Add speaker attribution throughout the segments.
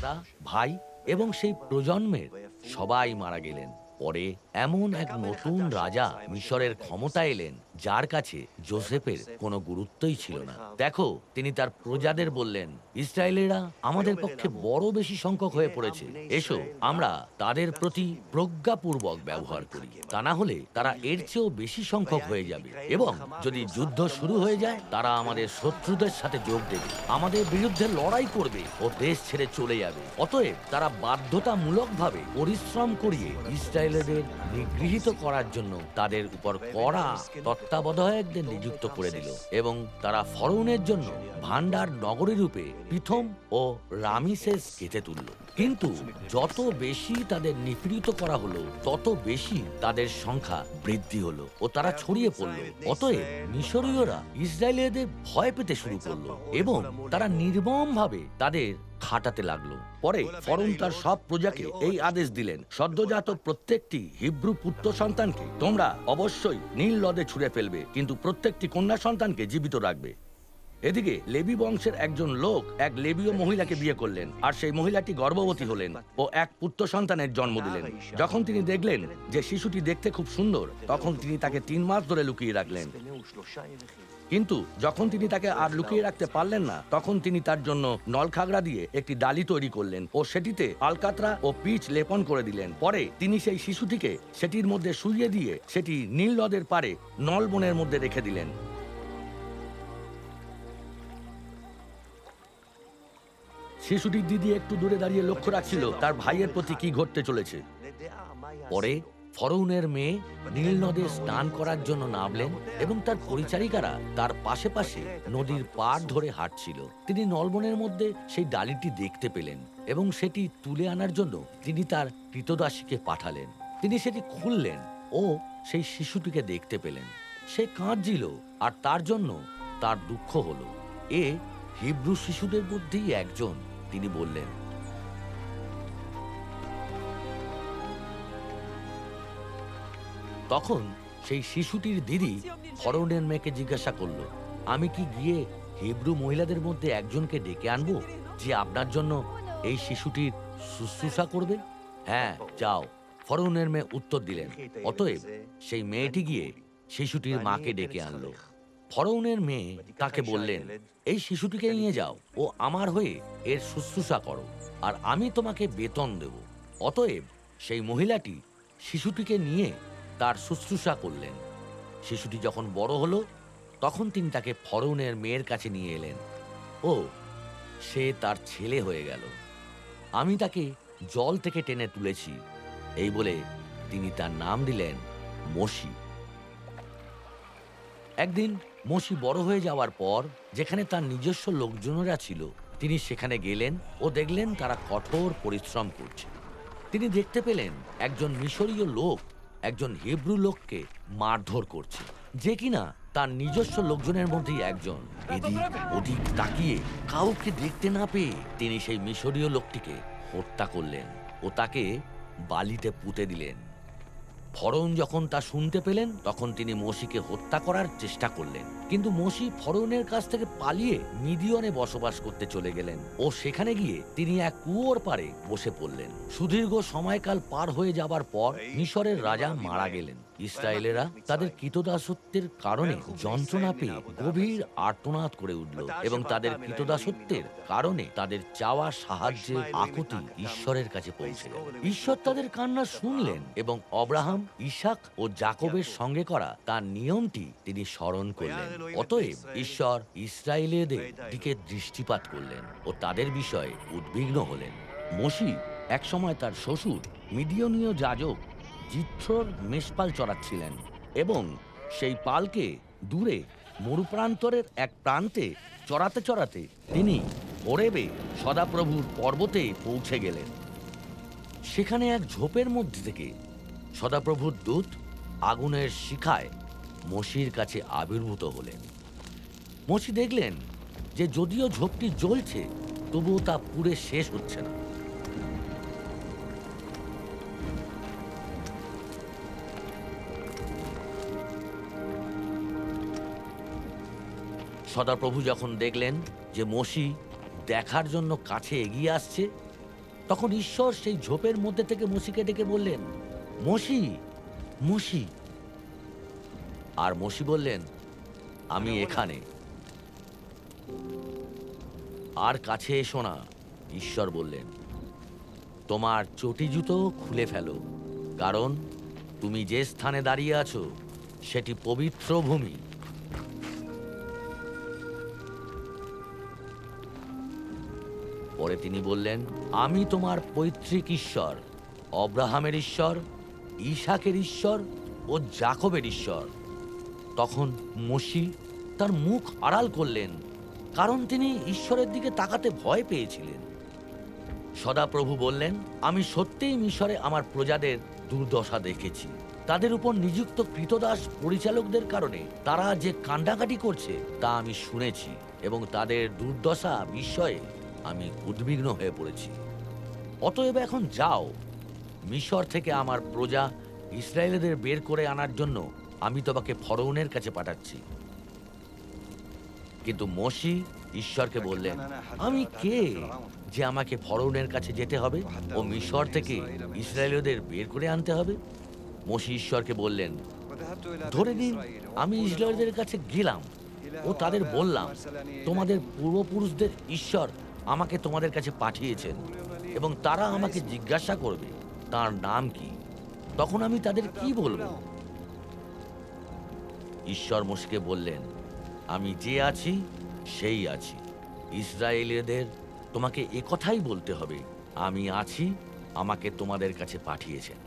Speaker 1: পিতা, ভাই এবং সেই প্রজন্মের সবাই মারা গেলেন। পরে এমন এক নতুন রাজা মিশরের ক্ষমতা এলেন যার কাছে যোসেফের কোনো গুরুত্বই ছিল না। দেখো, তিনি তার প্রজাদের বললেন, ইসরায়েলেরা আমাদের পক্ষে বড় বেশি সংখ্যক হয়ে পড়েছে, এসো আমরা তাদের প্রতি প্রজ্ঞাপূর্বক ব্যবহার করি, তা না হলে তারা এর চেয়েও বেশি সংখ্যক হয়ে যাবে এবং যদি যুদ্ধ শুরু হয়ে যায় তারা আমাদের শত্রুদের সাথে যোগ দেবে, আমাদের বিরুদ্ধে লড়াই করবে ও দেশ ছেড়ে চলে যাবে। অতএব তারা বাধ্যতামূলকভাবে পরিশ্রম করিয়ে ইসরায়েলদের নিগৃহীত করার জন্য তাদের উপর কড়া তত্ত্বাবধায়কদের নিযুক্ত করে দিল এবং তারা ফরৌনের জন্য ভান্ডার নগরী রূপে পিথম ও রামিসেস কেটে তুলল। কিন্তু যত বেশি তাদের নিপীড়িত করা হলো তত বেশি তাদের সংখ্যা বৃদ্ধি হলো ও তারা ছড়িয়ে পড়ল। অতএব মিশরীয়রা ইসরায়েলীয়দের ভয় পেতে শুরু করলো এবং তারা নির্মমভাবে তাদের খাটাতে লাগলো। পরে ফরৌন তার সব প্রজাকে এই আদেশ দিলেন, সদ্যজাত প্রত্যেকটি হিব্রু পুত্র সন্তানকে তোমরা অবশ্যই নীল নদে ছুঁড়ে ফেলবে, কিন্তু প্রত্যেকটি কন্যা সন্তানকে জীবিত রাখবে। এদিকে লেবি বংশের একজন লোক এক লেবীয় মহিলাকে বিয়ে করলেন, আর সেই মহিলাটি গর্ভবতী হলেন ও এক পুত্র সন্তানের জন্ম দিলেন। যখন তিনি দেখলেন যে শিশুটি দেখতে খুব সুন্দর, তখন তিনি তাকে 3 মাস ধরে লুকিয়ে রাখলেন। কিন্তু যখন তিনি তাকে আর লুকিয়ে রাখতে পারলেন না, তখন তিনি তার জন্য নলখাগড়া দিয়ে একটি ডালি তৈরি করলেন ও সেটিতে আলকাতরা ও পিচ লেপন করে দিলেন। পরে তিনি সেই শিশুটিকে সেটির মধ্যে শুইয়ে দিয়ে সেটি নীল নদের পারে নলবনের মধ্যে রেখে দিলেন। শিশুটির দিদি একটু দূরে দাঁড়িয়ে লক্ষ্য রাখছিল তার ভাইয়ের প্রতি কি ঘটতে চলেছে। পরে ফরৌনের মেয়ে নীল নদে স্নান করার জন্য নামলেন এবং তার পরিচারিকারা তার পাশে পাশে নদীর পাড় ধরে হাঁটছিল। তিনি নলবনের মধ্যে সেই ডালিটি দেখতে পেলেন এবং সেটি তুলে আনার জন্য তিনি তার কৃতদাসীকে পাঠালেন। তিনি সেটি খুললেন ও সেই শিশুটিকে দেখতে পেলেন। সে কাঁদছিল আর তার জন্য তার দুঃখ হলো। এ হিব্রু শিশুদের মধ্যেই একজন, তিনি বললেন। তখন সেই শিশুটির দিদি ফরৌনের মেয়েকে জিজ্ঞাসা করলো, আমি কি গিয়ে হিব্রু মহিলাদের মধ্যে একজনকে ডেকে আনবো যে আপনার জন্য এই শিশুটির শুশ্রূষা করবে? হ্যাঁ, যাও, ফরৌনের মেয়ে উত্তর দিলেন। অতএব সেই মেয়েটি গিয়ে শিশুটির মাকে ডেকে আনলো। ফরৌনের মেয়ে তাকে বললেন, এই শিশুটিকে নিয়ে যাও ও আমার হয়ে এর শুশ্রূষা করো, আর আমি তোমাকে বেতন দেব। অতএব সেই মহিলাটি শিশুটিকে নিয়ে তার শুশ্রূষা করলেন। শিশুটি যখন বড় হলো তখন তিনি তাকে ফরৌনের মেয়ের কাছে নিয়ে এলেন ও সে তার ছেলে হয়ে গেল। আমি তাকে জল থেকে টেনে তুলেছি, এই বলে তিনি তার নাম দিলেন মোশি। একদিন মোশি বড় হয়ে যাওয়ার পর যেখানে তার নিজস্ব লোকজনেরা ছিল, তিনি সেখানে গেলেন ও দেখলেন তারা কঠোর পরিশ্রম করছে। তিনি দেখতে পেলেন একজন মিশরীয় লোক একজন হিব্রু লোককে মারধর করছে, যে কিনা তার নিজস্ব লোকজনের মধ্যেই একজন। এদিক ওদিক তাকিয়ে কাউকে দেখতে না পেয়ে তিনি সেই মিশরীয় লোকটিকে হত্যা করলেন ও তাকে বালিতে পুঁতে দিলেন। ফরৌন যখন তা শুনতে পেলেন তখন তিনি মোশিকে হত্যা করার চেষ্টা করলেন, কিন্তু মোশি ফরৌনের কাছ থেকে পালিয়ে মিদিয়নে বসবাস করতে চলে গেলেন ও সেখানে গিয়ে তিনি এক কুয়োর পাড়ে বসে পড়লেন। সুদীর্ঘ সময়কাল পার হয়ে যাবার পর মিশরের রাজা মারা গেলেন। ইসরায়েলেরা তাদের কৃতদাসত্বের কারণে যন্ত্রণা পেয়ে গভীর আর্তনাদ করে উঠল এবং তাদের কৃতদাসত্বের কারণে তাদের চাওয়া সাহায্যের আকুতি ঈশ্বরের কাছে পৌঁছে গেল। ঈশ্বর তাদের কান্না শুনলেন এবং অব্রাহাম, ইসাক ও জাকবের সঙ্গে করা তার নিয়মটি তিনি স্মরণ করলেন। অতএব ঈশ্বর ইসরায়েলীয়দের দিকে দৃষ্টিপাত করলেন ও তাদের বিষয়ে উদ্বিগ্ন হলেন। মোশি একসময় তার শ্বশুর মিদিয়নীয় যাজক জিত্রোর মেষপাল চড়াচ্ছিলেন এবং সেই পালকে দূরে মরুপ্রান্তরের এক প্রান্তে চড়াতে চড়াতে তিনি হোরেবে সদাপ্রভুর পর্বতে পৌঁছে গেলেন। সেখানে এক ঝোপের মধ্যে থেকে সদাপ্রভুর দূত আগুনের শিখায় মোশির কাছে আবির্ভূত হলেন। মোশি দেখলেন যে যদিও ঝোপটি জ্বলছে তবুও তা পুড়ে শেষ হচ্ছে না। সদাপ্রভু যখন দেখলেন যে মোশি দেখার জন্য কাছে এগিয়ে আসছে, তখন ঈশ্বর সেই ঝোপের মধ্যে থেকে মোশিকে ডেকে বললেন, মোশি, মোশি। আর মোশি বললেন, আমি এখানে। আর কাছে এসো না। ঈশ্বর বললেন, তোমার চটি জুতো খুলে ফেলো, কারণ তুমি যে স্থানে দাঁড়িয়ে আছো সেটি পবিত্র ভূমি। পরে তিনি বললেন, আমি তোমার পৈতৃক ঈশ্বর, অব্রাহামের ঈশ্বর, ইসাকের ঈশ্বর ও জাকবের ঈশ্বর। তখন মোশি তার মুখ আড়াল করলেন, কারণ তিনি ঈশ্বরের দিকে তাকাতে ভয় পেয়েছিলেন। সদাপ্রভু বললেন, আমি সত্যিই মিশরে আমার প্রজাদের দুর্দশা দেখেছি। তাদের উপর নিযুক্ত কৃতদাস পরিচালকদের কারণে তারা যে কান্ডাকাটি করছে তা আমি শুনেছি, এবং তাদের দুর্দশা বিষয়ে আমি উদ্বিগ্ন হয়ে পড়েছি। অতএব এখন যাও, মিশর থেকে আমার প্রজা ইসরায়েলদের বের করে আনার জন্য আমি তোমাকে ফরৌনের কাছে পাঠাচ্ছি। কিন্তু মোশি ঈশ্বরকে বললেন, আমি কে যে আমাকে ফরৌনের কাছে যেতে হবে ও মিশর থেকে ইসরায়েলদের বের করে আনতে হবে? মোশি ঈশ্বরকে বললেন, ধরে নিন আমি ইসরায়েলদের কাছে গেলাম ও তাদের বললাম, তোমাদের পূর্বপুরুষদের ঈশ্বর আমাকে তোমাদের কাছে পাঠিয়েছেন এবং তারা আমাকে জিজ্ঞাসা করবে তার নাম কি, তখন আমি তাদের কি বলবো? ঈশ্বর মোশিকে বললেন, আমি যে আছি সেই আছি। ইসরায়েলীয়দের তোমাকে একথাই বলতে হবে, আমি আছি, আমাকে তোমাদের কাছে পাঠিয়েছেন।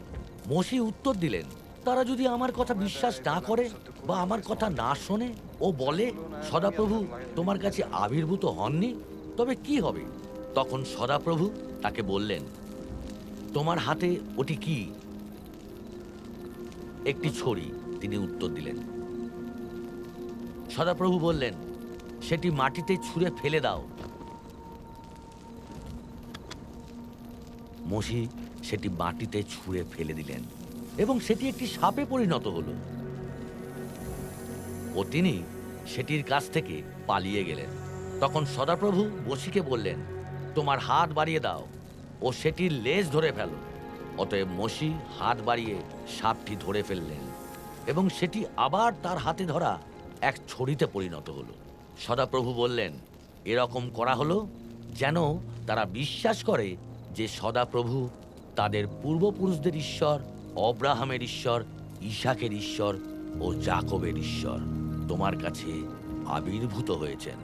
Speaker 1: মোশি উত্তর দিলেন, তারা যদি আমার কথা বিশ্বাস না করে বা আমার কথা না শোনে ও বলে, সদাপ্রভু তোমার কাছে আবির্ভূত হননি, তবে কি হবে? তখন সদাপ্রভু তাকে বললেন, তোমার হাতে ওটি কি? একটি ছড়ি, তিনি উত্তর দিলেন। সদাপ্রভু বললেন, সেটি মাটিতে ছুঁড়ে ফেলে দাও। মোশি সেটি মাটিতে ছুঁড়ে ফেলে দিলেন এবং সেটি একটি সাপে পরিণত হলো ও তিনি সেটির কাছ থেকে পালিয়ে গেলেন। তখন সদাপ্রভু মোশিকে বললেন, তোমার হাত বাড়িয়ে দাও ও সেটির লেজ ধরে ফেলো। অতএব মোশি হাত বাড়িয়ে সাপটি ধরে ফেললেন এবং সেটি আবার তার হাতে ধরা এক ছড়িতে পরিণত হলো। সদাপ্রভু বললেন, এরকম করা হলো যেন তারা বিশ্বাস করে যে সদাপ্রভু তাদের পূর্বপুরুষদের ঈশ্বর, অব্রাহামের ঈশ্বর, ইসাকের ঈশ্বর ও জাকবের ঈশ্বর তোমার কাছে আবির্ভূত হয়েছেন।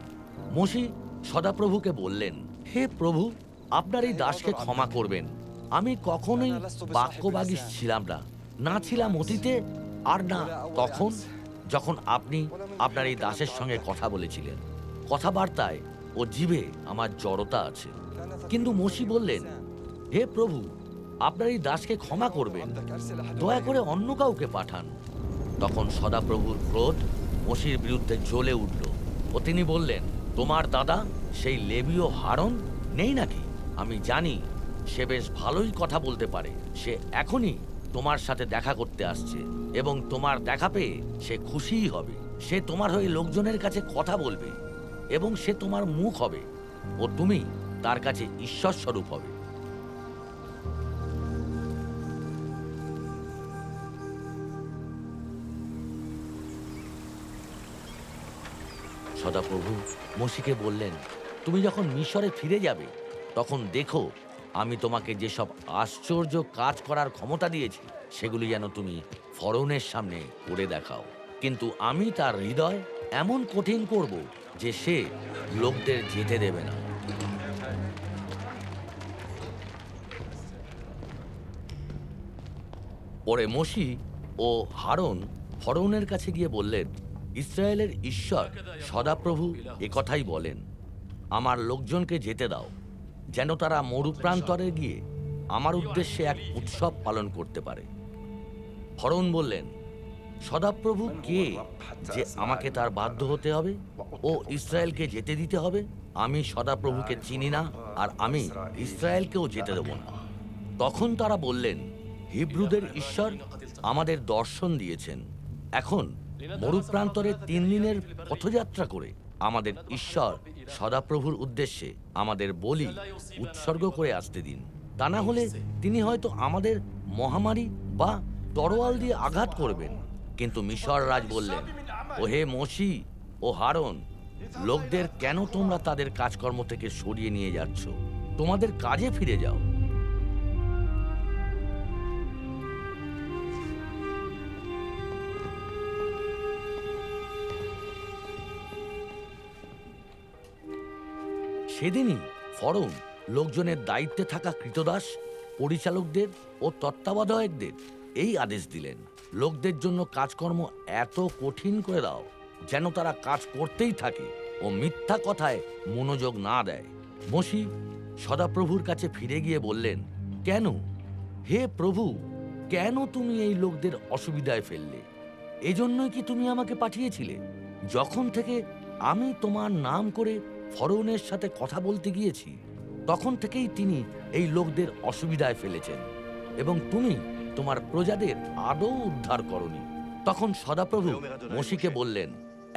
Speaker 1: মোশি সদাপ্রভুকে বললেন, হে প্রভু, আপনার এই দাসকে ক্ষমা করবেন। আমি কখনোই বাক্যবাগীশ ছিলাম না, না ছিলাম অতীতে আর না তখন, যখন আপনি আপনার এই দাসের সঙ্গে কথা বলেছিলেন। কথাবার্তায় ও জিভে আমার জড়তা আছে। কিন্তু মোশি বললেন, হে প্রভু, আপনার এই দাসকে ক্ষমা করবেন, দয়া করে অন্য কাউকে পাঠান। তখন সদাপ্রভুর ক্রোধ মোশির বিরুদ্ধে জ্বলে উঠল ও তিনি বললেন, তোমার দাদা সেই লেবীয় হারন নেই নাকি? আমি জানি সে বেশ ভালোই কথা বলতে পারে। সে এখনই তোমার সাথে দেখা করতে আসছে এবং তোমার দেখা পেয়ে সে খুশিই হবে। সে তোমার হয়ে লোকজনের কাছে কথা বলবে এবং সে তোমার মুখ হবে ও তুমি তার কাছে ঈশ্বর স্বরূপ হবে। সদাপ্রভু মোশিকে বললেন, তুমি যখন মিশরে ফিরে যাবে তখন দেখো আমি তোমাকে যেসব আশ্চর্য কাজ করার ক্ষমতা দিয়েছি সেগুলি যেন তুমি ফরৌনের সামনে করে দেখাও। কিন্তু আমি তার হৃদয় এমন কঠিন করব যে সে লোকদের যেতে দেবে না। পরে মোশি ও হারন ফরৌনের কাছে গিয়ে বললেন, ইসরায়েলের ঈশ্বর সদাপ্রভু একথাই বলেন, আমার লোকজনকে যেতে দাও, যেন তারা মরুপ্রান্তরে গিয়ে আমার উদ্দেশ্যে এক উৎসব পালন করতে পারে। ফরৌন বললেন, সদাপ্রভু কে যে আমাকে তার বাধ্য হতে হবে ও ইসরায়েলকে যেতে দিতে হবে? আমি সদাপ্রভুকে চিনি না, আর আমি ইসরায়েলকেও যেতে দেব না। তখন তারা বললেন, হিব্রুদের ঈশ্বর আমাদের দর্শন দিয়েছেন। এখন মরুপ্রান্তরে 3 দিনের পথযাত্রা করে আমাদের ঈশ্বর সদাপ্রভুর উদ্দেশ্যে আমাদের বলি উৎসর্গ করে আসতে দিন। তা না হলে তিনি হয়তো আমাদের মহামারী বা তরোয়াল দিয়ে আঘাত করবেন। কিন্তু মিশর রাজ বললেন, ও হে মোশি ও হারন, লোকদের কেন তোমরা তাদের কাজকর্ম থেকে সরিয়ে নিয়ে যাচ্ছ? তোমাদের কাজে ফিরে যাও। সেদিনই ফরৌন লোকজনের দায়িত্বে থাকা কৃতদাস, পরিচালকদের ও তত্ত্বাবধায়কদের এই আদেশ দিলেন, লোকদের জন্য কাজকর্ম এত কঠিন করে দাও যেন তারা কাজ করতেই থাকে ও মিথ্যা কথায় মনোযোগ না দেয়। মোশি সদাপ্রভুর কাছে ফিরে গিয়ে বললেন, কেন হে প্রভু, কেন তুমি এই লোকদের অসুবিধায় ফেললে? এজন্যই কি তুমি আমাকে পাঠিয়েছিলে? যখন থেকে আমি তোমার নাম করে ফরৌনের সাথে কথা বলতে গিয়েছি, তখন থেকেই তিনি এই লোকদের অসুবিধায় ফেলেছেন এবং তুমি তোমার প্রজাদের আদৌ উদ্ধার করনি। তখন সদাপ্রভু মোশিকে বললেন,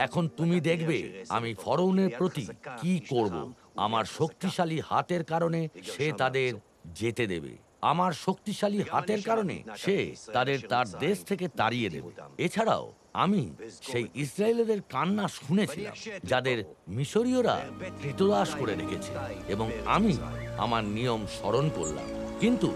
Speaker 1: এখন তুমি দেখবে আমি ফরৌনের প্রতি কি করব। আমার শক্তিশালী হাতের কারণে সে তাদের যেতে দেবে। আমার শক্তিশালী হাতের কারণে সে তাদের তার দেশ থেকে তাড়িয়ে দেবে। এছাড়াও আমি সেই ইসরায়েলদের কান্না শুনেছিলাম, যাদের মিশরীয়রা কৃতদাস করে রেখেছে, এবং আমি আমার নিয়ম স্মরণ করলাম। কিন্তু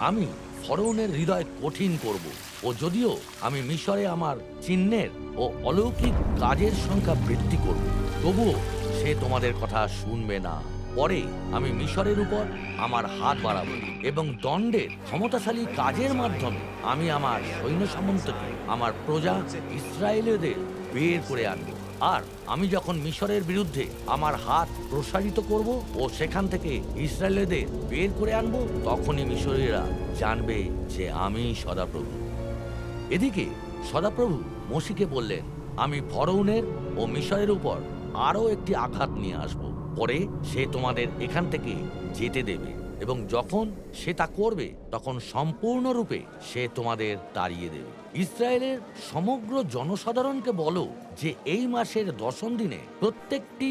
Speaker 1: আমি ফরৌনের হৃদয় কঠিন করব, ও যদিও আমি মিশরে আমার চিহ্নের ও অলৌকিক কাজের সংখ্যা বৃদ্ধি করব, তবুও সে তোমাদের কথা শুনবে না। পরে আমি মিশরের উপর আমার হাত বাড়াবো এবং দণ্ডের ক্ষমতাশালী কাজের মাধ্যমে আমি আমার সৈন্য সামন্তকে, আমার প্রজা ইসরায়েলদের বের করে আনবো। আর আমি যখন মিশরের বিরুদ্ধে আমার হাত প্রসারিত করব ও সেখান থেকে ইসরায়েলদের বের করে আনবো, তখনই মিশরীয়রা জানবে যে আমি সদাপ্রভু। এদিকে সদাপ্রভু মোশিকে বললেন, আমি ফরৌনের ও মিশরের উপর আরও একটি আঘাত নিয়ে আসব, পরে সে তোমাদের এখান থেকে যেতে দেবে, এবং যখন সে তা করবে তখন সম্পূর্ণরূপে সে তোমাদের তাড়িয়ে দেবে। ইসরায়েলের সমগ্র জনসাধারণকে বলো যে এই মাসের 10ম দিনে প্রত্যেকটি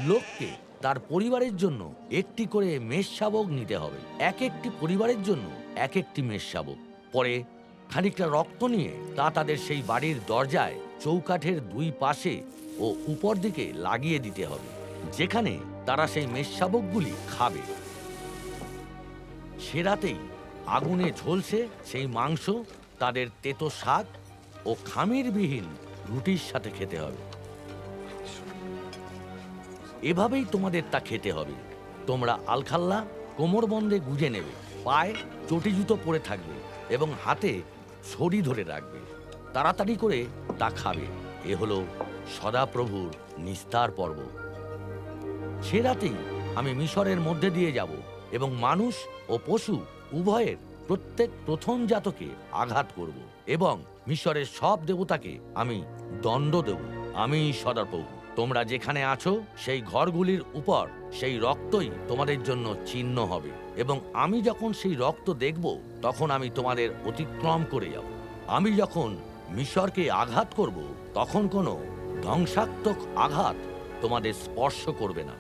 Speaker 1: লোককে তার পরিবারের জন্য একটি করে মেষশাবক নিতে হবে, এক একটি পরিবারের জন্য এক একটি মেষশাবক। পরে খানিকটা রক্ত নিয়ে তা তাদের সেই বাড়ির দরজায়, চৌকাঠের দুই পাশে ও উপর দিকে লাগিয়ে দিতে হবে, যেখানে তারা সেই মেষশাবকগুলি খাবে। সে রাতেই আগুনে ঝলসে সেই মাংস তাদের তেতো শাক ও খামিরবিহীন রুটির সাথে খেতে হবে। এভাবেই তোমাদের তা খেতে হবে। তোমরা আলখাল্লা কোমরবন্ধে গুজে নেবে, পায়ে চটি জুতো পরে থাকবে এবং হাতে ছড়ি ধরে রাখবে। তাড়াতাড়ি করে তা খাবে। এ হলো সদাপ্রভুর নিস্তার পর্ব। সে রাতেই আমি মিশরের মধ্যে দিয়ে যাব এবং মানুষ ও পশু উভয়ের প্রত্যেক প্রথম জাতকে আঘাত করব এবং মিশরের সব দেবতাকে আমি দণ্ড দেব। আমি সদাপ্রভু। তোমরা যেখানে আছো সেই ঘরগুলির উপর সেই রক্তই তোমাদের জন্য চিহ্ন হবে, এবং আমি যখন সেই রক্ত দেখব তখন আমি তোমাদের অতিক্রম করে যাব। আমি যখন মিশরকে আঘাত করব তখন কোনো ধ্বংসাত্মক আঘাত তোমাদের স্পর্শ করবে না।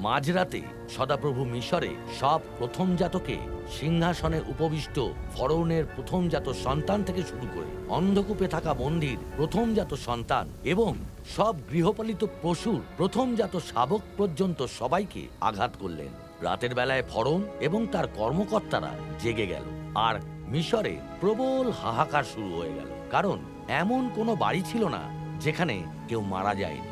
Speaker 1: মাঝরাতে সদাপ্রভু মিশরে সব প্রথম জাতকে, সিংহাসনে উপবিষ্ট ফরৌনের প্রথমজাত সন্তান থেকে শুরু করে অন্ধকূপে থাকা বন্দীর প্রথমজাত সন্তান এবং সব গৃহপালিত পশুর প্রথমজাত শাবক পর্যন্ত সবাইকে আঘাত করলেন। রাতের বেলায় ফরৌন এবং তার কর্মকর্তারা জেগে গেল, আর মিশরে প্রবল হাহাকার শুরু হয়ে গেল, কারণ এমন কোনো বাড়ি ছিল না যেখানে কেউ মারা যায়নি।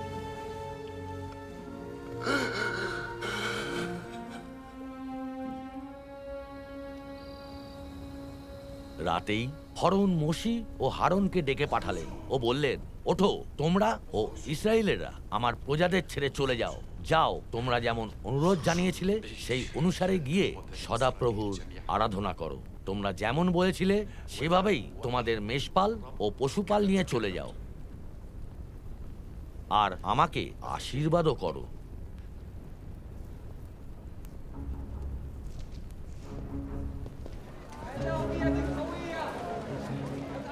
Speaker 1: রাতেই ফরৌন মোশি ও হারনকে ডেকে পাঠালেন ও বললেন, ওঠো, তোমরা ও ইসরায়েলেরা আমার প্রজাদের ছেড়ে চলে যাও। যাও, তোমরা যেমন অনুরোধ জানিয়েছিলে সেই অনুসারে গিয়ে সদাপ্রভুর আরাধনা করো। তোমরা যেমন বলেছিলে সেভাবেই তোমাদের মেষপাল ও পশুপাল নিয়ে চলে যাও, আর আমাকে আশীর্বাদও করো।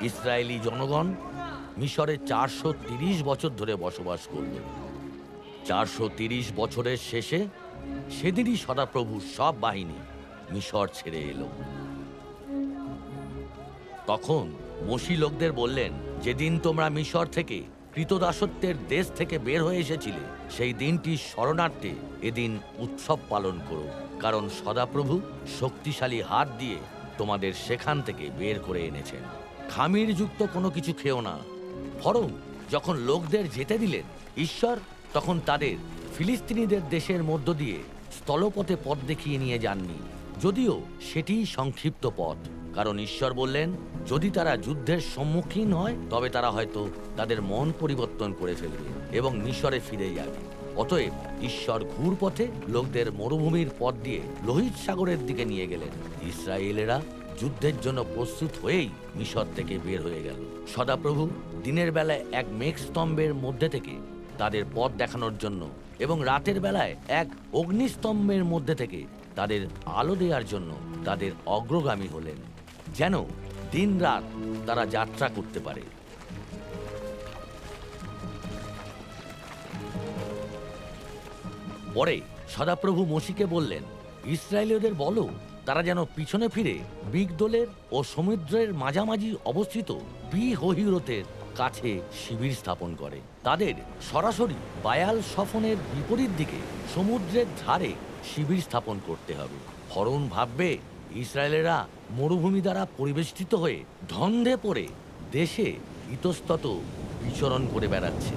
Speaker 1: ইসরায়েলি জনগণ মিশরে 430 বছর ধরে বসবাস করল। 430 বছরের শেষে সেদিনই সদাপ্রভু সব বাহিনী মিশর ছেড়ে এলো। তখন মসি লোকদের বললেন, যেদিন তোমরা মিশর থেকে কৃতদাসত্বের দেশ থেকে বের হয়ে এসেছিলে, সেই দিনটি স্মরণার্থে এদিন উৎসব পালন করো, কারণ সদাপ্রভু শক্তিশালী হাত দিয়ে তোমাদের সেখান থেকে বের করে এনেছেন। খামির যুক্ত কোনো কিছু খেও না। বরং যখন লোকদের যেতে দিলেন, ঈশ্বর তখন তাদের ফিলিস্তিনিদের দেশের মধ্য দিয়ে স্থলপথে পথ দেখিয়ে নিয়ে যাননি, যদিও সেটিই সংক্ষিপ্ত পথ। কারণ ঈশ্বর বললেন, যদি তারা যুদ্ধের সম্মুখীন হয় তবে তারা হয়তো তাদের মন পরিবর্তন করে ফেলবে এবং মিশরে ফিরে যাবে। অতএব ঈশ্বর ঘুরপথে লোকদের মরুভূমির পথ দিয়ে লোহিত সাগরের দিকে নিয়ে গেলেন। ইসরায়েলেরা যুদ্ধের জন্য প্রস্তুত হয়েই মিশর থেকে বের হয়ে গেল। সদাপ্রভু দিনের বেলায় এক মেঘস্তম্ভের মধ্যে থেকে তাদের পথ দেখানোর জন্য এবং রাতের বেলায় এক অগ্নিস্তম্ভের মধ্যে থেকে তাদের আলো দেওয়ার জন্য তাদের অগ্রগামী হলেন, যেন দিন রাত তারা যাত্রা করতে পারে। পরে সদাপ্রভু মসিকে বললেন, ইসরায়েলীয়দের বলো তারা যেন পিছনে ফিরে বিগদোলের ও সমুদ্রের মাঝামাঝি অবস্থিত বি-হহিরোতের কাছে শিবির স্থাপন করে। তাদের সরাসরি বায়াল সফনের বিপরীত দিকে সমুদ্রের ধারে শিবির স্থাপন করতে হবে। ফরৌন ভাববে ইসরায়েলেরা মরুভূমি দ্বারা পরিবেষ্টিত হয়ে ধন্ধে পড়ে দেশে ইতস্তত বিচরণ করে বেড়াচ্ছে।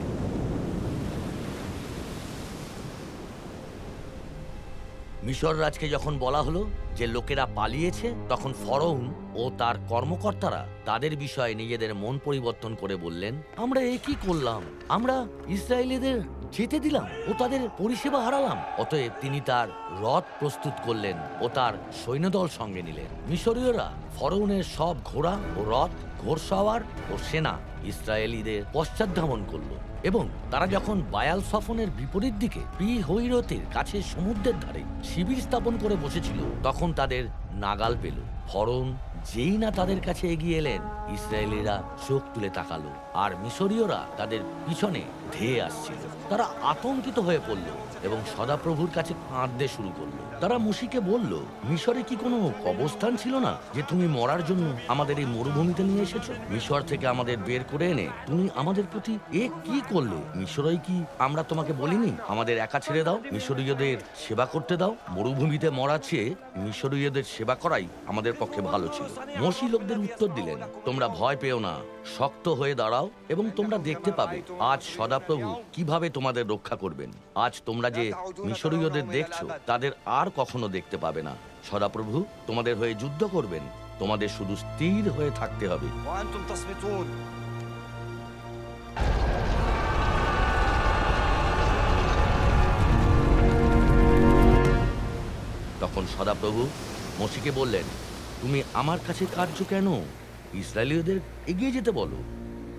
Speaker 1: মিশর রাজকে যখন বলা হলো যে লোকেরা পালিয়েছে, তখন ফরৌন ও তার কর্মকর্তারা তাদের বিষয়ে নিজেদের মন পরিবর্তন করে বললেন, আমরা এ কি করলাম? আমরা ইসরায়েলিদের যেতে দিলাম ও তাদের পরিষেবা হারালাম। অতএব তিনি তার রথ প্রস্তুত করলেন ও তার সৈন্যদল সঙ্গে নিলেন। মিশরীয়রা ফরৌনের সব ঘোড়া ও রথ, ঘোড়সওয়ার ও সেনা ইসরায়েলীদের পশ্চাদ্ধাবন করলো এবং তারা যখন বায়াল সফনের বিপরীত দিকে পি-হহিরোতের কাছে সমুদ্রের ধারে শিবির স্থাপন করে বসেছিল, তখন তাদের নাগাল পেল। ফরৌন যেই না তাদের কাছে এগিয়ে এলেন, ইসরায়েলিরা চোখ তুলে তাকালো, আর মিশরীয়রা তাদের পিছনে ধেয়ে আসছিল। তারা আতঙ্কিত হয়ে পড়ল এবং সদাপ্রভুর কাছে কাঁদতে শুরু করলো। তারা মসিকে বলল, মিশরে কি কোনো কবরস্থান ছিল না যে তুমি মরার জন্য আমাদের এই মরুভূমিতে নিয়ে এসেছো? মিশর থেকে আমাদের বের করে এনে তুমি আমাদের প্রতি এ কি করলে? মিশরই কি আমরা তোমাকে বলিনি আমাদের একা ছেড়ে দাও, মিশরীয়দের সেবা করতে দাও? মরুভূমিতে মরা চেয়ে মিশরীয়দের সেবা করাই আমাদের পক্ষে ভালো ছিল। মসি লোকদের উত্তর দিলেন, তোমরা ভয় পেও না, শক্ত হয়ে দাঁড়াও এবং তোমরা দেখতে পাবে আজ সদাপ্রভু কিভাবে তোমাদের রক্ষা করবেন। আজ তোমরা যে মিশরীয়দের দেখছো তাদের আর কখনো দেখতে পাবে না। সদাপ্রভু তোমাদের হয়ে যুদ্ধ করবেন, তোমাদের শুধু স্থির হয়ে থাকতে হবে। তখন সদাপ্রভু মসিকে বললেন, তুমি আমার কাছে কাঁদছো কেন? ইসরায়েলীয়দের এগিয়ে যেতে বলো।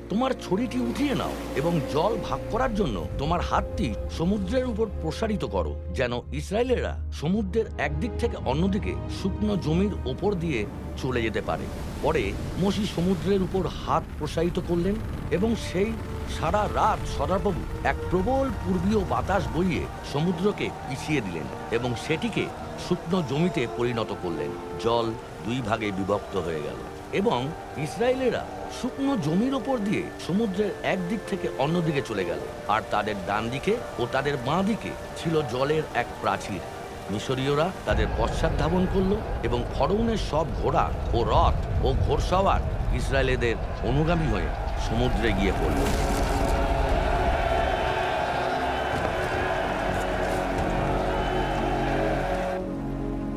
Speaker 1: তোমার ছড়িটি উঠিয়ে নাও এবং জল ভাগ করার জন্য তোমার হাতটি সমুদ্রের উপর প্রসারিত করো, যেন ইসরায়েলেরা সমুদ্রের একদিক থেকে অন্যদিকে শুকনো জমির ওপর দিয়ে চলে যেতে পারে। পরে মসি সমুদ্রের উপর হাত প্রসারিত করলেন এবং সেই সারা রাত সদাপ্রভু এক প্রবল পূর্বীয় বাতাস বইয়ে সমুদ্রকে পিছিয়ে দিলেন এবং সেটিকে শুকনো জমিতে পরিণত করলেন। জল দুই ভাগে বিভক্ত হয়ে গেল এবং ইসরায়েলেরা শুকনো জমির ওপর দিয়ে সমুদ্রের একদিক থেকে অন্যদিকে চলে গেল, আর তাদের ডান দিকে ও তাদের বাঁ দিকে ছিল জলের এক প্রাচীর। মিশরীয়রা তাদের পশ্চাদ্ধাবন করলো এবং ফরৌনের সব ঘোড়া ও রথ ও ঘোড়সওয়ার ইসরায়েলেদের অনুগামী হয়ে সমুদ্রে গিয়ে পড়ল।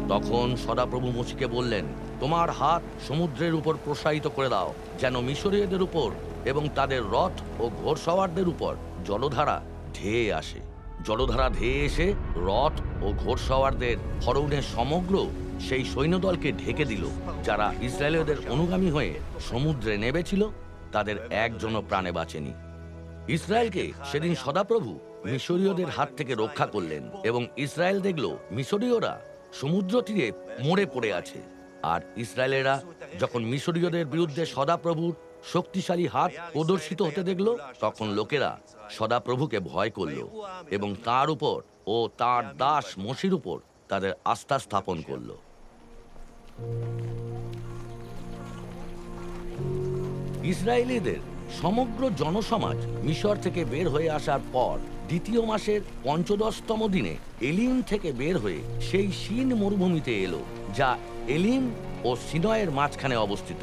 Speaker 1: তখন সদাপ্রভু মসিকে বললেন, তোমার হাত সমুদ্রের উপর প্রসারিত করে দাও, যেন মিশরীয়দের উপর এবং তাদের রথ ও ঘোড়সওয়ারদের উপর জলধারা ধেয়ে আসে। জলধারা ধেয়ে এসে রথ ও ঘোড়সওয়ারদের ফরৌনের সমগ্র সেই সৈন্যদলকে ঢেকে দিল, যারা ইসরায়েলীয়দের অনুগামী হয়ে সমুদ্রে নেমেছিল। তাদের একজনও প্রাণে বাঁচেনি। ইসরায়েলকে সেদিন সদাপ্রভু মিশরীয়দের হাত থেকে রক্ষা করলেন এবং ইসরায়েল দেখল মিশরীয়রা সমুদ্র তীরে মরে পড়ে আছে। আর ইসরায়েলেরা যখন মিশরীয়দের বিরুদ্ধে সদাপ্রভুর শক্তিশালী হাত প্রদর্শিত হতে দেখল, তখন লোকেরা সদাপ্রভুকে ভয় করল এবং তার উপর ও তার দাস মসির উপর তাদের আস্থা স্থাপন করল। ইসরায়েলিদের সমগ্র জনসমাজ মিশর থেকে বের হয়ে আসার পর দ্বিতীয় মাসের ১৫তম দিনে এলিম থেকে বের হয়ে সেই সিন মরুভূমিতে এলো, যা এলিম ও সিনয়ের মাঝখানে অবস্থিত।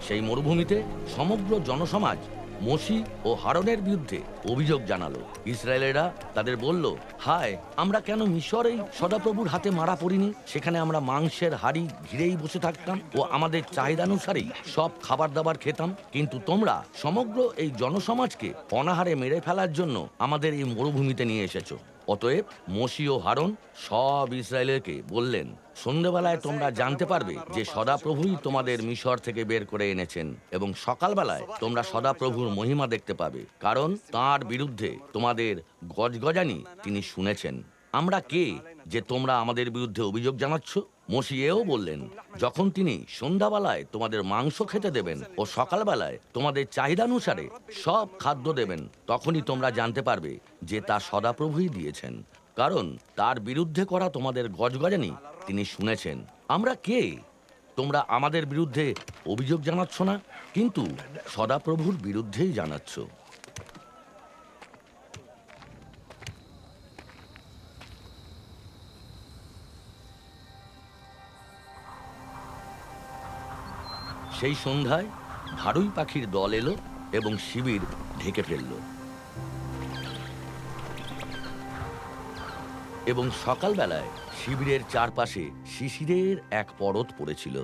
Speaker 1: সেই মরুভূমিতে সমগ্র জনসমাজ মোশি ও হারনের বিরুদ্ধে অভিযোগ জানালো। ইসরায়েলেরা তাদের বলল, হায়, আমরা কেন মিশরেই সদাপ্রভুর হাতে মারা পড়িনি? সেখানে আমরা মাংসের হাড়ি ঘিরেই বসে থাকতাম ও আমাদের চাহিদানুসারেই সব খাবার দাবার খেতাম, কিন্তু তোমরা সমগ্র এই জনসমাজকে অনাহারে মেরে ফেলার জন্য আমাদের এই মরুভূমিতে নিয়ে এসেছো। অতএব মোশি ও হারন সব ইসরায়েলকে বললেন, সন্ধ্যেবেলায় তোমরা জানতে পারবে যে সদাপ্রভুই তোমাদের মিশর থেকে বের করে এনেছেন, এবং সকালবেলায় তোমরা সদাপ্রভুর মহিমা দেখতে পাবে, কারণ তাঁর বিরুদ্ধে তোমাদের গজগজানি তিনি শুনেছেন। আমরা কে যে তোমরা আমাদের বিরুদ্ধে অভিযোগ জানাচ্ছ? মোশি এও বললেন, যখন তিনি সন্ধ্যাবেলায় তোমাদের মাংস খেতে দেবেন ও সকালবেলায় তোমাদের চাহিদানুসারে সব খাদ্য দেবেন, তখনই তোমরা জানতে পারবে যে তা সদাপ্রভুই দিয়েছেন, কারণ তার বিরুদ্ধে করা তোমাদের গজগজানি তিনি শুনেছেন। আমরা কে? তোমরা আমাদের বিরুদ্ধে অভিযোগ জানাচ্ছ না, কিন্তু সদাপ্রভুর বিরুদ্ধেই জানাচ্ছ। সেই সন্ধ্যায় ভাড়ুই পাখির দল এলো এবং শিবির ঢেকে ফেলল, এবং সকালবেলায় শিবিরের চারপাশে শিশিরের এক পরত পড়েছিল।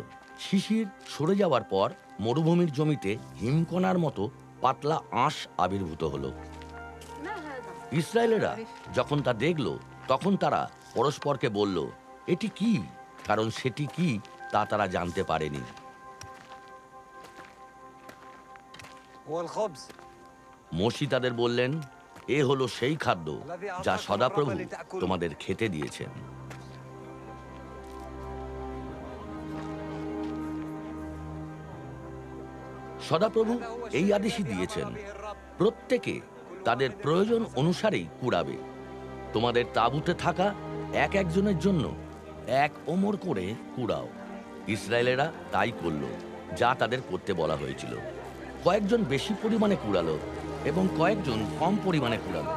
Speaker 1: শিশির সরে যাওয়ার পর মরুভূমির জমিতে হিমকণার মতো পাতলা আঁশ আবির্ভূত হলো। ইসরায়েলেরা যখন তা দেখল, তখন তারা পরস্পরকে বলল, এটি কি? কারণ সেটি কি তা তারা জানতে পারেনি। মোশি তাদের বললেন, এ হলো সেই খাদ্য যা সদাপ্রভু তোমাদের খেতে দিয়েছেন। সদাপ্রভু এই আদেশই দিয়েছেন, প্রত্যেকে তাদের প্রয়োজন অনুসারেই কুড়াবে। তোমাদের তাঁবুতে থাকা এক একজনের জন্য এক ওমর করে কুড়াও। ইসরায়েলেরা তাই করল, যা তাদের করতে বলা হয়েছিল। কয়েকজন বেশি পরিমাণে কুড়ালো এবং কয়েকজন কম পরিমাণে কুড়ালো।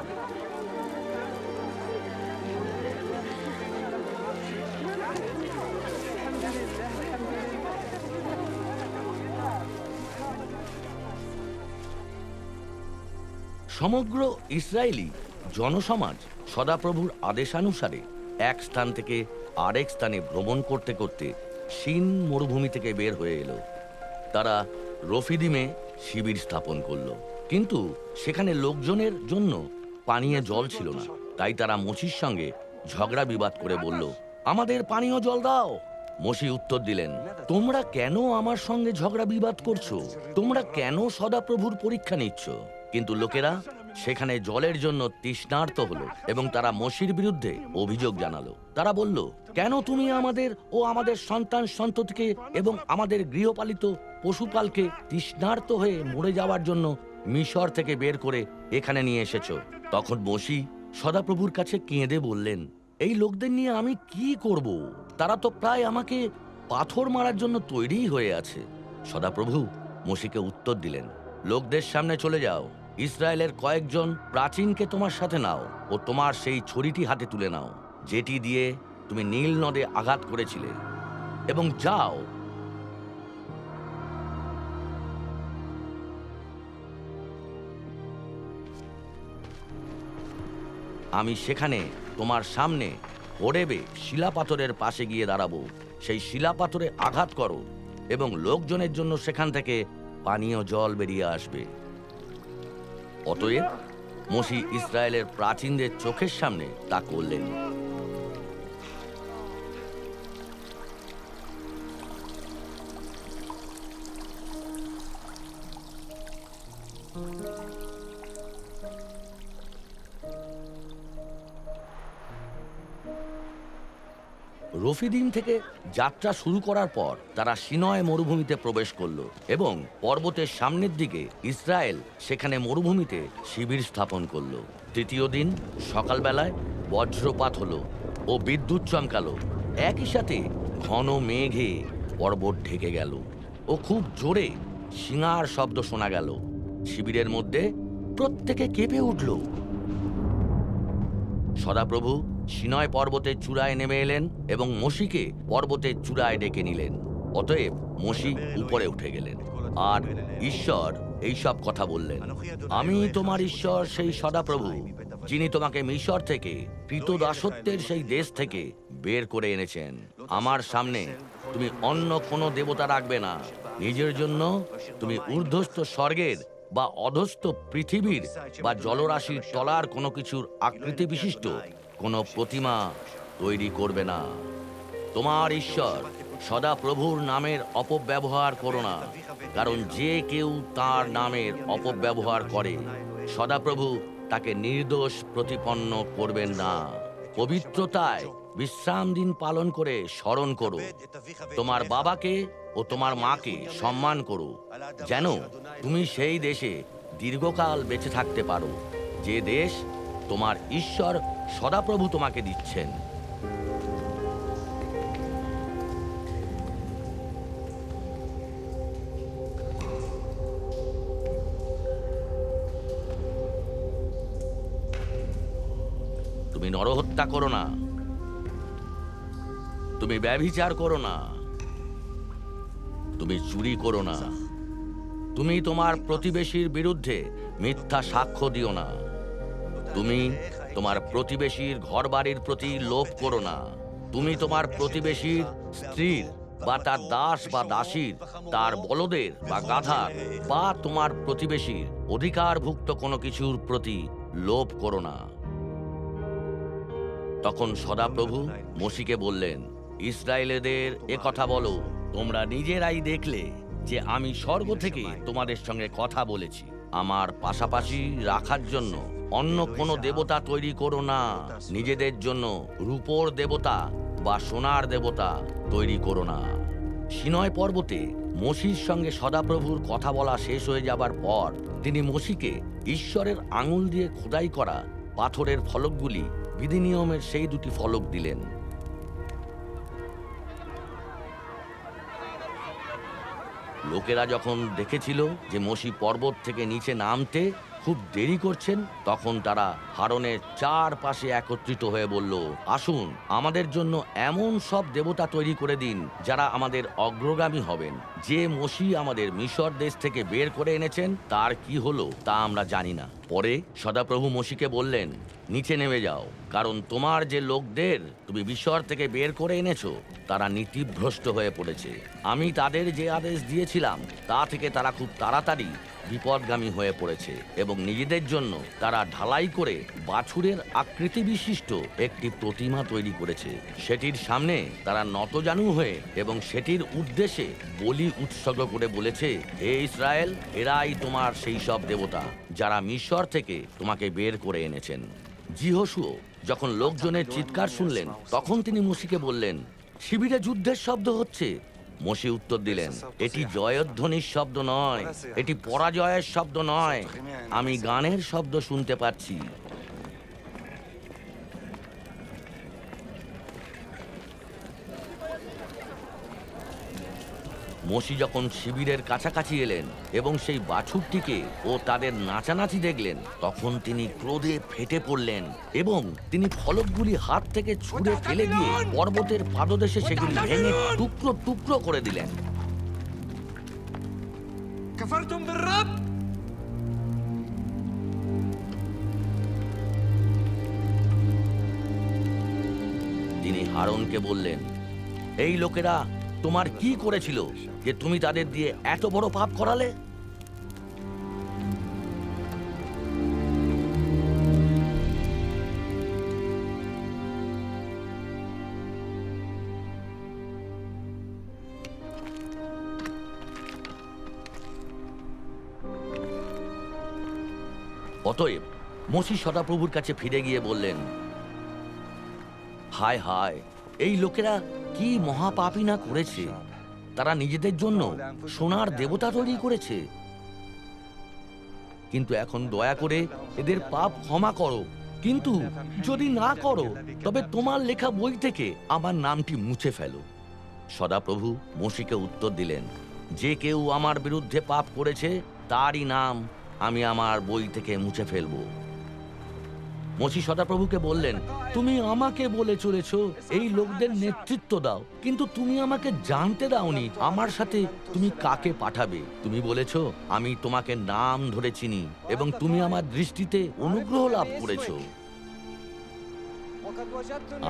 Speaker 1: সমগ্র ইসরায়েলি জনসমাজ সদাপ্রভুর আদেশানুসারে এক স্থান থেকে আরেক স্থানে ভ্রমণ করতে করতে সিন মরুভূমি থেকে বের হয়ে এলো। তারা রফিদিমে শিবির স্থাপন করলো, কিন্তু সেখানে লোকজনের জন্য পানীয় জল ছিল না। তাই তারা মোশির সঙ্গে ঝগড়া বিবাদ করে বলল, আমাদের পানীয় জল দাও। মোশি উত্তর দিলেন, তোমরা কেন আমার সঙ্গে ঝগড়া বিবাদ করছো? তোমরা কেন সদাপ্রভুর পরীক্ষা নিচ্ছ? কিন্তু লোকেরা সেখানে জলের জন্য তৃষ্ণার্ত হলো এবং তারা মোশির বিরুদ্ধে অভিযোগ জানালো। তারা বলল, কেন তুমি আমাদের ও আমাদের সন্তান সন্ততিকে এবং আমাদের গৃহপালিত পশুপালকে তৃষ্ণার্ত হয়ে মরে যাওয়ার জন্য মিশর থেকে বের করে এখানে নিয়ে এসেছো? তখন মোশি সদাপ্রভুর কাছে কেঁদে বললেন, এই লোকদের নিয়ে আমি কি করব? তারা তো প্রায় আমাকে পাথর মারার জন্য তৈরি হয়ে আছে। সদাপ্রভু মোশিকে উত্তর দিলেন, লোকদের সামনে চলে যাও, ইসরায়েলের কয়েকজন প্রাচীনকে তোমার সাথে নাও ও তোমার সেই ছড়িটি হাতে তুলে নাও, যেটি দিয়ে তুমি নীল নদে আঘাত করেছিলে, এবং যাও। আমি সেখানে তোমার সামনে হোরেবে শিলাপাথরের পাশে গিয়ে দাঁড়াবো। সেই শিলাপাথরে আঘাত করো এবং লোকজনের জন্য সেখান থেকে পানীয় জল বেরিয়ে আসবে। অতএব মোশি ইসরায়েলের প্রাচীনদের চোখের সামনে তা করলেন। রফিদিম থেকে যাত্রা শুরু করার পর তারা সিনয় মরুভূমিতে প্রবেশ করলো এবং পর্বতের সামনের দিকে ইসরায়েল সেখানে মরুভূমিতে শিবির স্থাপন করলো। তৃতীয় দিন সকালবেলায় বজ্রপাত হলো ও বিদ্যুৎ চমকালো। একই সাথে ঘন মেঘে পর্বত ঢেকে গেল ও খুব জোরে শিঙার শব্দ শোনা গেল। শিবিরের মধ্যে প্রত্যেকে কেঁপে উঠল। সদাপ্রভু সিনয় পর্বতের চূড়ায় নেমে এলেন এবং মোশিকে পর্বতের চূড়ায় ডেকে নিলেন। অতএব মোশি উপরে উঠে গেলেন আর ঈশ্বর এইসব কথা বললেন, আমি তোমার ঈশ্বর সেই সদাপ্রভু, যিনি তোমাকে মিশর থেকে কৃতদাসত্বের সেই দেশ থেকে বের করে এনেছেন। আমার সামনে তুমি অন্য কোনো দেবতা রাখবে না। নিজের জন্য তুমি ঊর্ধ্বস্থ স্বর্গের বা অধস্থ পৃথিবীর বা জলরাশির তলার কোনো কিছুর আকৃতি বিশিষ্ট কোনো প্রতিমা তৈরি করবে না। তোমার ঈশ্বর সদাপ্রভুর নামের অপব্যবহার করো না, কারণ যে কেউ তার নামের অপব্যবহার করে সদাপ্রভু তাকে নির্দোষ প্রতিপন্ন করবেন না। পবিত্রতায় বিশ্রাম দিন পালন করে স্মরণ করো। তোমার বাবাকে ও তোমার মাকে সম্মান করো, যেন তুমি সেই দেশে দীর্ঘকাল বেঁচে থাকতে পারো, যে দেশ তোমার ঈশ্বর সদাপ্রভু তোমাকে দিচ্ছেন। তুমি নরহত্যা করো না, তুমি ব্যভিচার করো না, তুমি চুরি করো না, তুমি তোমার প্রতিবেশীর বিরুদ্ধে মিথ্যা সাক্ষ্য দিও না, তুমি তোমার প্রতিবেশীর ঘরবাড়ির প্রতি লোভ করো না, তুমি তোমার প্রতিবেশীর স্ত্রীর বা তার দাস বা দাসীর, তার বলদের বা গাধার বা তোমার প্রতিবেশীর অধিকারভুক্ত কোনো কিছুর প্রতি লোভ করো না। তখন সদাপ্রভু মোশিকে বললেন, ইসরায়েলেদের এ কথা বলো, তোমরা নিজেরাই দেখলে যে আমি স্বর্গ থেকে তোমাদের সঙ্গে কথা বলেছি। আমার পাশাপাশি রাখার জন্য অন্য কোনো দেবতা তৈরি করো না। নিজেদের জন্য রূপোর দেবতা বা সোনার দেবতা তৈরি করো না। সিনয় পর্বতে মোশির সঙ্গে সদাপ্রভুর কথা বলা শেষ হয়ে যাবার পর তিনি মোশিকে ঈশ্বরের আঙুল দিয়ে খোদাই করা পাথরের ফলকগুলি, বিধিনিয়মের সেই দুটি ফলক দিলেন। লোকেরা যখন দেখেছিল যে মোশি পর্বত থেকে নিচে নামতে খুব দেরি করছেন, তখন তারা হারনের চারপাশে একত্রিত হয়ে বলল, আসুন আমাদের জন্য এমন সব দেবতা তৈরি করে দিন যারা আমাদের অগ্রগামী হবেন। যে মোশি আমাদের মিশর দেশ থেকে বের করে এনেছেন তার কি হলো তা আমরা জানি না। পরে সদাপ্রভু মোশিকে বললেন, নিচে নেমে যাও, কারণ তোমার যে লোকদের তুমি মিশর থেকে বের করে এনেছো তারা নীতিভ্রষ্ট হয়ে পড়েছে। আমি তাদের যে আদেশ দিয়েছিলাম তা থেকে তারা খুব তাড়াতাড়ি বিপদগামী হয়ে পড়েছে এবং নিজেদের জন্য তারা ঢালাই করে বাছুরের আকৃতি বিশিষ্ট একটি প্রতিমা তৈরি করেছে। সেটির সামনে তারা নতজানু হয়ে এবং সেটির উদ্দেশ্যে বলি উৎসর্গ করে বলেছে, হে ইসরায়েল, এরাই তোমার সেই সব দেবতা যারা মিশর থেকে তোমাকে বের করে এনেছেন। যিহোশূয় যখন লোকজনের চিৎকার শুনলেন তখন তিনি মোশিকে বললেন, শিবিরে যুদ্ধের শব্দ হচ্ছে। মোশি উত্তর দিলেন, এটি জয়ধ্বনির শব্দ নয়, এটি পরাজয়ের শব্দ নয়, আমি গানের শব্দ শুনতে পাচ্ছি। মোশি যখন শিবিরের কাছাকাছি এলেন এবং সেই বাছুরটিকে ও তাদের নাচানাচি দেখলেন, তখন তিনি ক্রোধে ফেটে পড়লেন এবং তিনি ফলকগুলি হাত থেকে ছুঁড়ে ফেলে দিয়ে পর্বতের পাদদেশে সেগুলি ভেঙে টুকরো টুকরো করে দিলেন।
Speaker 2: كفرتم بالرب
Speaker 1: তিনি হারনকে বললেন, এই লোকেরা তোমার কি করেছিল যে তুমি তাদের দিয়ে এত বড় পাপ করালে? অতএব মোশি সদাপ্রভুর কাছে ফিরে গিয়ে বললেন, হায় হায়, এই লোকেরা কি মহাপাপী না করেছে! তারা নিজেদের জন্য সোনার দেবতা তৈরি করেছে। কিন্তু এখন দয়া করে এদের পাপ ক্ষমা করো, কিন্তু যদি না করো তবে তোমার লেখা বই থেকে আমার নামটি মুছে ফেলো। সদাপ্রভু মোশিকে উত্তর দিলেন, যে কেউ আমার বিরুদ্ধে পাপ করেছে তারই নাম আমি আমার বই থেকে মুছে ফেলব। মোশি সদাপ্রভুকে বললেন, তুমি আমাকে বলে চলেছ এই লোকদের নেতৃত্ব দাও, কিন্তু তুমি আমাকে জানতে দাওনি আমার সাথে তুমি কাকে পাঠাবে। তুমি বলেছ আমি তোমাকে নাম ধরে চিনি এবং তুমি আমার দৃষ্টিতে অনুগ্রহ লাভ করেছো।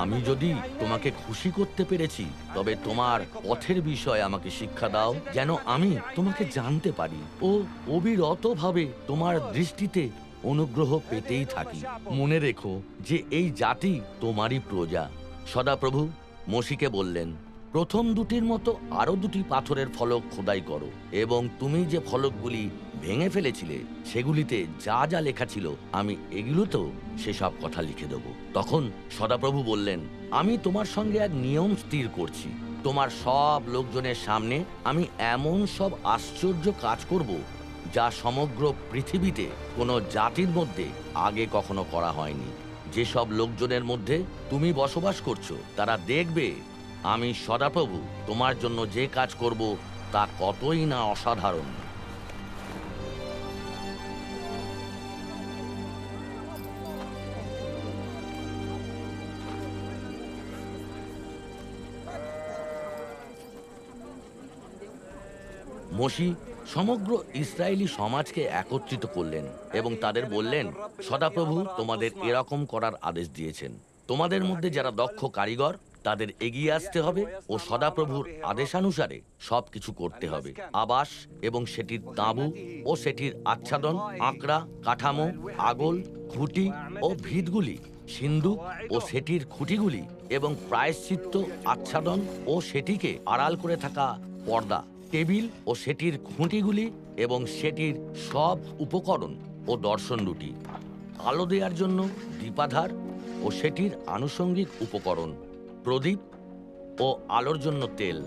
Speaker 1: আমি যদি তোমাকে খুশি করতে পেরেছি, তবে তোমার পথের বিষয়ে আমাকে শিক্ষা দাও, যেন আমি তোমাকে জানতে পারি ও অবিরতভাবে তোমার দৃষ্টিতে অনুগ্রহ পেতেই থাকি। মনে রেখো যে এই জাতি তোমারই প্রজা। সদাপ্রভু মোশিকে বললেন, প্রথম দুটির মতো আরো দুটি পাথরের ফলক খোদাই করো এবং তুমি যে ফলকগুলি ভেঙে ফেলেছিলে সেগুলিতে যা যা লেখা ছিল আমি এগুলোতেও সেসব কথা লিখে দেব। তখন সদাপ্রভু বললেন, আমি তোমার সঙ্গে এক নিয়ম স্থির করছি। তোমার সব লোকজনের সামনে আমি এমন সব আশ্চর্য কাজ করব যা সমগ্র পৃথিবীতে কোনো জাতির মধ্যে আগে কখনো করা হয়নি। যেসব লোকজনের মধ্যে তুমি বসবাস করছো তারা দেখবে আমি সদাপ্রভু তোমার জন্য যে কাজ করব তা কতই না অসাধারণ। মোশি সমগ্র ইসরায়েলি সমাজকে একত্রিত করলেন এবং তাদের বললেন, সদাপ্রভু তোমাদের এরকম করার আদেশ দিয়েছেন। তোমাদের মধ্যে যারা দক্ষ কারিগর তাদের এগিয়ে আসতে হবে ও সদাপ্রভুর আদেশানুসারে সবকিছু করতে হবে। আবাস এবং সেটির তাঁবু ও সেটির আচ্ছাদন, আঁকড়া, কাঠামো, আগল, খুঁটি ও ভিতগুলি, সিন্দুক ও সেটির খুঁটিগুলি এবং প্রায়শ্চিত্ত, আচ্ছাদন ও সেটিকে আড়াল করে থাকা পর্দা, টেবিল ও সেটির খুঁটিগুলি এবং সেটির সব উপকরণ ও দর্শন দুটি, আলো দেওয়ার জন্য দীপাধার ও সেটির আনুষঙ্গিক উপকরণ, প্রদীপ ও আলোর জন্য তেল,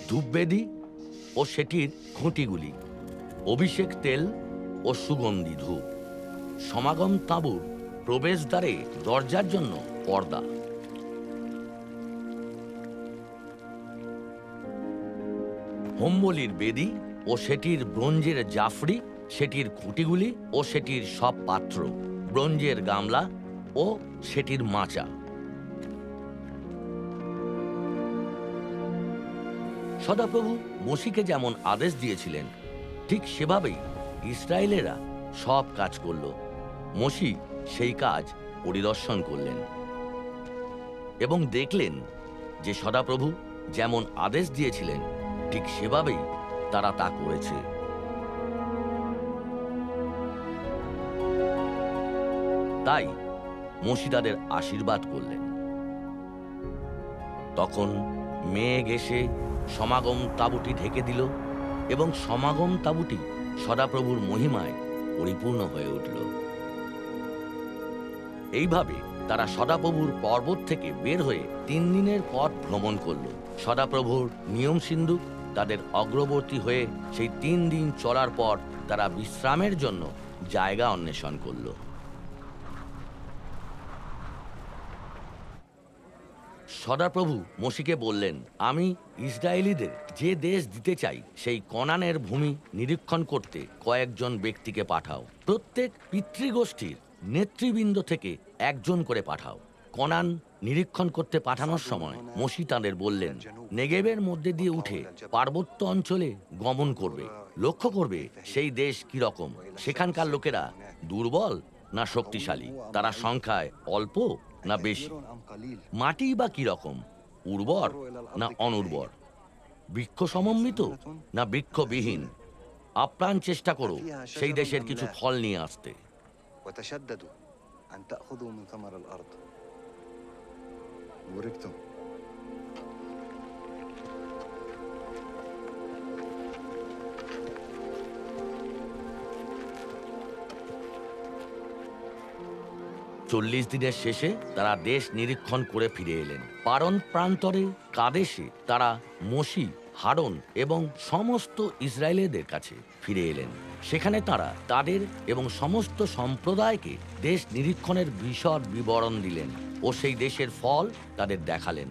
Speaker 1: ধূপবেদী ও সেটির খুঁটিগুলি, অভিষেক তেল ও সুগন্ধি ধূপ, সমাগম তাঁবুর প্রবেশদ্বারে দরজার জন্য পর্দা, হোমবলির বেদী ও সেটির ব্রোঞ্জের জাফরি, সেটির খুঁটিগুলি ও সেটির সব পাত্র, ব্রোঞ্জের গামলা ও সেটির মাচা। সদাপ্রভু মোশিকে যেমন আদেশ দিয়েছিলেন ঠিক সেভাবেই ইসরায়েলেরা সব কাজ করল। মোশি সেই কাজ পরিদর্শন করলেন এবং দেখলেন যে সদাপ্রভু যেমন আদেশ দিয়েছিলেন ঠিক সেভাবেই তারা তা করেছে। তাই মোশি তাদের আশীর্বাদ করলেন। তখন মেঘ এসে সমাগম তাঁবুটি ঢেকে দিল এবং সমাগম তাঁবুটি সদাপ্রভুর মহিমায় পরিপূর্ণ হয়ে উঠল। এইভাবে তারা সদাপ্রভুর পর্বত থেকে বের হয়ে 3 দিনের পথ ভ্রমণ করল। সদাপ্রভুর নিয়ম সিন্ধুক তাদের অগ্রবর্তী হয়ে সেই 3 দিন চলার পর তারা বিশ্রামের জন্য জায়গা অন্বেষণ করল। সদাপ্রভু মোশিকে বললেন, আমি ইসরায়েলীদের যে দেশ দিতে চাই সেই কনানের ভূমি নিরীক্ষণ করতে কয়েকজন ব্যক্তিকে পাঠাও। প্রত্যেক পিতৃগোষ্ঠীর নেতৃবৃন্দ থেকে একজন করে পাঠাও। কনান নিরীক্ষণ করতে পাঠানোর সময় মোশি তাদের বললেন, নেগেবের মধ্যে দিয়ে উঠে পার্বত্য অঞ্চলে গমন করবে। লক্ষ্য করবে সেই দেশ কি রকম, সেখানকার লোকেরা দুর্বল না শক্তিশালী, তারা সংখ্যায় অল্প না বেশি, মাটি বা কি রকম, উর্বর না অনুর্বর, বৃক্ষ সমন্বিত না বৃক্ষবিহীন। আপ্রাণ চেষ্টা করো সেই দেশের কিছু ফল নিয়ে আসতে।
Speaker 3: وتشددوا أن تأخذوا من ثمر الأرض. بوركتم.
Speaker 1: 40 দিনের শেষে তারা দেশ নিরীক্ষণ করে ফিরে এলেন। পারণ প্রান্তরে কাদেশে তারা মোশি হারন এবং সমস্ত ইসরায়েলের কাছে ফিরে এলেন। সেখানে তারা তাদের এবং সমস্ত সম্প্রদায়কে দেশ নিরীক্ষণের বিশদ বিবরণ দিলেন ও সেই দেশের ফল তাদের দেখালেন।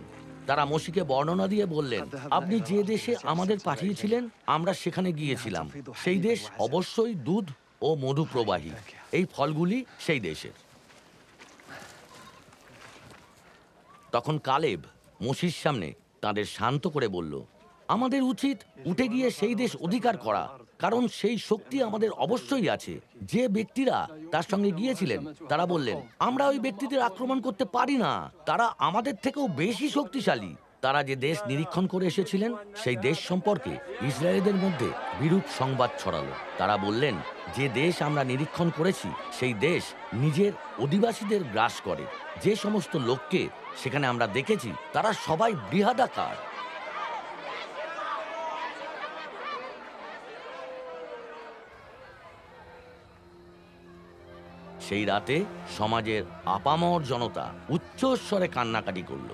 Speaker 1: তারা মোশিকে বর্ণনা দিয়ে বললেন, আপনি যে দেশে আমাদের পাঠিয়েছিলেন আমরা সেখানে গিয়েছিলাম। সেই দেশ অবশ্যই দুধ ও মধু প্রবাহী। এই ফলগুলি সেই দেশের। তখন কালেব মোশির সামনে তাদের শান্ত করে বলল, আমাদের উচিত উঠে গিয়ে সেই দেশ অধিকার করা, কারণ সেই শক্তি আমাদের অবশ্যই আছে। যে ব্যক্তিরা তার সঙ্গে গিয়েছিলেন তারা বললেন, আমরা ওই ব্যক্তিদের আক্রমণ করতে পারি না, তারা আমাদের থেকেও বেশি শক্তিশালী। তারা যে দেশ নিরীক্ষণ করে এসেছিলেন সেই দেশ সম্পর্কে ইসরায়েলদের মধ্যে বিরূপ সংবাদ ছড়ালো। তারা বললেন, যে দেশ আমরা নিরীক্ষণ করেছি সেই দেশ নিজের অধিবাসীদের গ্রাস করে। যে সমস্ত লোককে সেখানে আমরা দেখেছি তারা সবাই বৃহদাকার। সেই রাতে সমাজের আপামর জনতা উচ্চস্বরে কান্নাকাটি করল।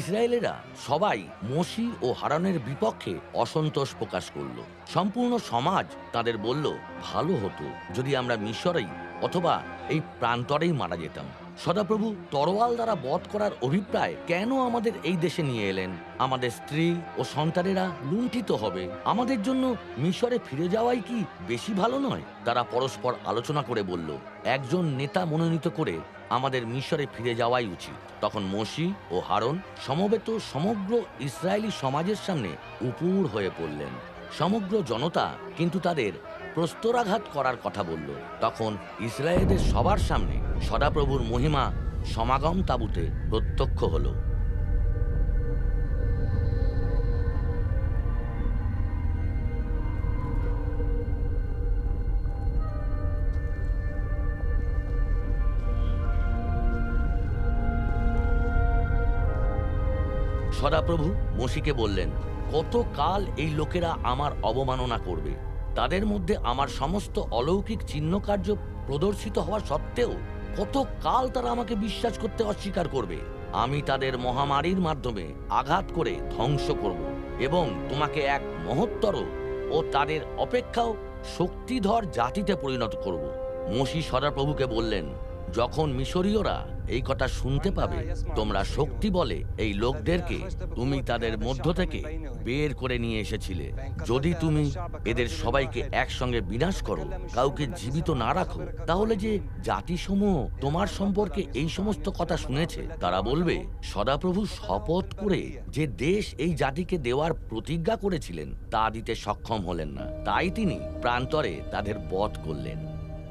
Speaker 1: ইসরায়েলেরা সবাই মোশি ও হারানের বিপক্ষে অসন্তোষ প্রকাশ করল। সম্পূর্ণ সমাজ তাদের বলল, ভালো হতো যদি আমরা মিশরেই অথবা এই প্রান্তরেই মারা যেতাম। সদাপ্রভু তরোয়াল দ্বারা বধ করার অভিপ্রায় কেন আমাদের এই দেশে নিয়ে এলেন? আমাদের স্ত্রী ও সন্তানেরা লুণ্ঠিত হবে। আমাদের জন্য মিশরে ফিরে যাওয়াই কি বেশি ভালো নয়? তারা পরস্পর আলোচনা করে বলল, একজন নেতা মনোনীত করে আমাদের মিশরে ফিরে যাওয়াই উচিত। তখন মোশি ও হারন সমবেত সমগ্র ইসরায়েলি সমাজের সামনে উপুর হয়ে পড়লেন। সমগ্র জনতা কিন্তু তাদের প্রস্তরাঘাত করার কথা বলল। তখন ইসরায়েলদের সবার সামনে সদাপ্রভুর মহিমা সমাগম তাঁবুতে প্রত্যক্ষ হল। সদাপ্রভু মোশিকে বললেন, কত কাল এই লোকেরা আমার অবমাননা করবে? তাদের মধ্যে আমার সমস্ত অলৌকিক চিহ্নকার্য প্রদর্শিত হওয়া সত্ত্বেও কত কাল তারা আমাকে বিশ্বাস করতে অস্বীকার করবে? আমি তাদের মহামারীর মাধ্যমে আঘাত করে ধ্বংস করব এবং তোমাকে এক মহত্তর ও তাদের অপেক্ষাও শক্তিধর জাতিতে পরিণত করব। মোশি সদাপ্রভুকে বললেন, যখন মিশরীয়রা এই কথা শুনতে পাবে তোমরা শক্তি বলে এই লোকদেরকে তুমি তাদের মধ্য থেকে বের করে নিয়ে এসেছিলে, যদি তুমি এদের সবাইকে একসঙ্গে বিনাশ করো, কাউকে জীবিত না রাখো, তাহলে যে জাতিসমূহ তোমার সম্পর্কে এই সমস্ত কথা শুনেছে তারা বলবে, সদাপ্রভু শপথ করে যে দেশ এই জাতিকে দেওয়ার প্রতিজ্ঞা করেছিলেন তা দিতে সক্ষম হলেন না, তাই তিনি প্রান্তরে তাদের বধ করলেন।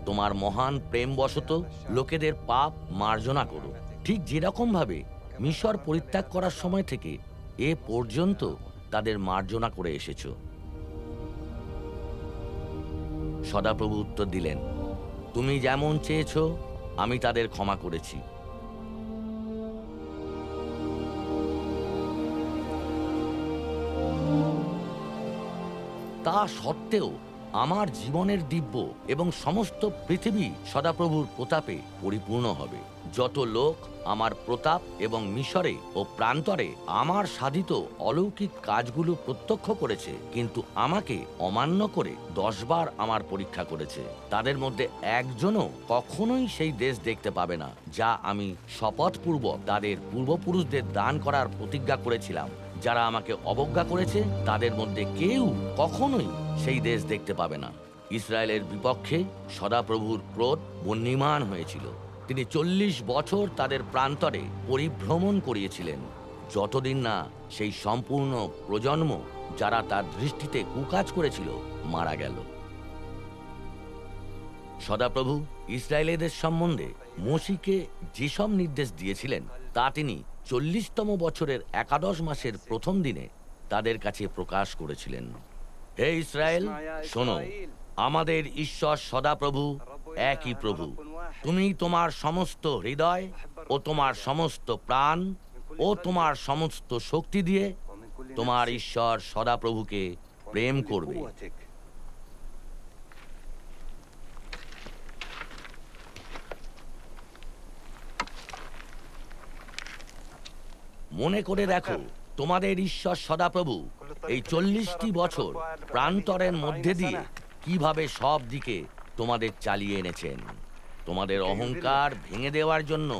Speaker 1: তোমার মহান প্রেমবশত লোকেদের পাপ মার্জনা করো, ঠিক যেরকম ভাবে মিশর পরিত্যাগ করার সময় থেকে এ পর্যন্ত তাদের মার্জনা করে এসেছ। সদাপ্রভু উত্তর দিলেন, তুমি যেমন চেয়েছ আমি তাদের ক্ষমা করেছি। তা সত্ত্বেও আমার জীবনের দিব্য এবং সমস্ত পৃথিবী সদাপ্রভুর প্রতাপে পরিপূর্ণ হবে। যত লোক আমার প্রতাপ এবং মিশরে ও প্রান্তরে আমার সাধিত অলৌকিক কাজগুলো প্রত্যক্ষ করেছে কিন্তু আমাকে অমান্য করে 10 বার আমার পরীক্ষা করেছে, তাদের মধ্যে একজনও কখনোই সেই দেশ দেখতে পাবে না যা আমি শপথপূর্বক তাদের পূর্বপুরুষদের দান করার প্রতিজ্ঞা করেছিলাম। যারা আমাকে অবজ্ঞা করেছে তাদের মধ্যে কেউ কখনোই সেই দেশ দেখতে পাবে না। ইসরায়েলের বিপক্ষে সদাপ্রভুর ক্রোধ বহ্নিমান হয়েছিল। তিনি 40 বছর তাদের প্রান্তরে পরিভ্রমণ করিয়েছিলেন, যতদিন না সেই সম্পূর্ণ প্রজন্ম যারা তার দৃষ্টিতে কুকাজ করেছিল মারা গেল। সদাপ্রভু ইসরায়েলের সম্বন্ধে মোশিকে যেসব নির্দেশ দিয়েছিলেন তা তিনি 40তম বছরের 11 মাসের প্রথম দিনে তাদের কাছে প্রকাশ করেছিলেন। হে ইসরায়েল, শোনো, আমাদের ঈশ্বর সদাপ্রভু একই প্রভু। তুমি তোমার সমস্ত হৃদয় ও তোমার সমস্ত প্রাণ ও তোমার সমস্ত শক্তি দিয়ে তোমার ঈশ্বর সদাপ্রভুকে প্রেম করবে। মনে করে দেখো, তোমাদের ঈশ্বর সদাপ্রভু এই 40টি বছর প্রান্তরের মধ্যে দিয়ে কিভাবে সব দিকে তোমাদের চালিয়ে এনেছেন, তোমাদের অহংকার ভেঙে দেওয়ার জন্য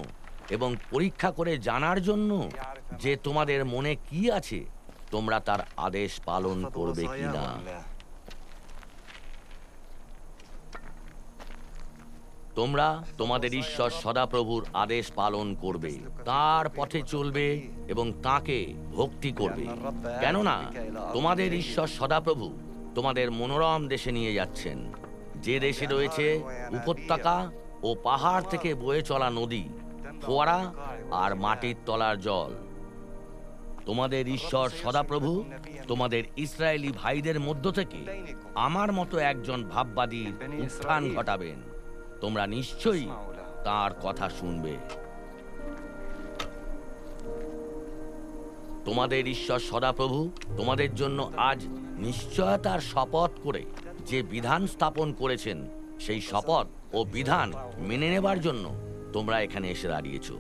Speaker 1: এবং পরীক্ষা করে জানার জন্য যে তোমাদের মনে কি আছে, তোমরা তার আদেশ পালন করবে কিনা। তোমরা তোমাদের ঈশ্বর সদাপ্রভুর আদেশ পালন করবে, তার পথে চলবে এবং তাকে ভক্তি করবে, কেননা তোমাদের ঈশ্বর সদাপ্রভু তোমাদের মনোরম দেশে নিয়ে যাচ্ছেন, যে দেশে রয়েছে উপত্যকা ও পাহাড় থেকে বয়ে চলা নদী, ফোয়ারা আর মাটির তলার জল। তোমাদের ঈশ্বর সদাপ্রভু তোমাদের ইসরায়েলি ভাইদের মধ্য থেকে আমার মতো একজন ভাববাদীর উত্থান ঘটাবেন। তোমরা নিশ্চয়ই তার কথা শুনবে। তোমাদের ঈশ্বর সদাপ্রভু তোমাদের জন্য আজ নিশ্চয়তার শপথ করে যে বিধান স্থাপন করেছেন, সেই শপথ ও বিধান মেনে নেবার জন্য তোমরা এখানে এসে দাঁড়িয়েছো,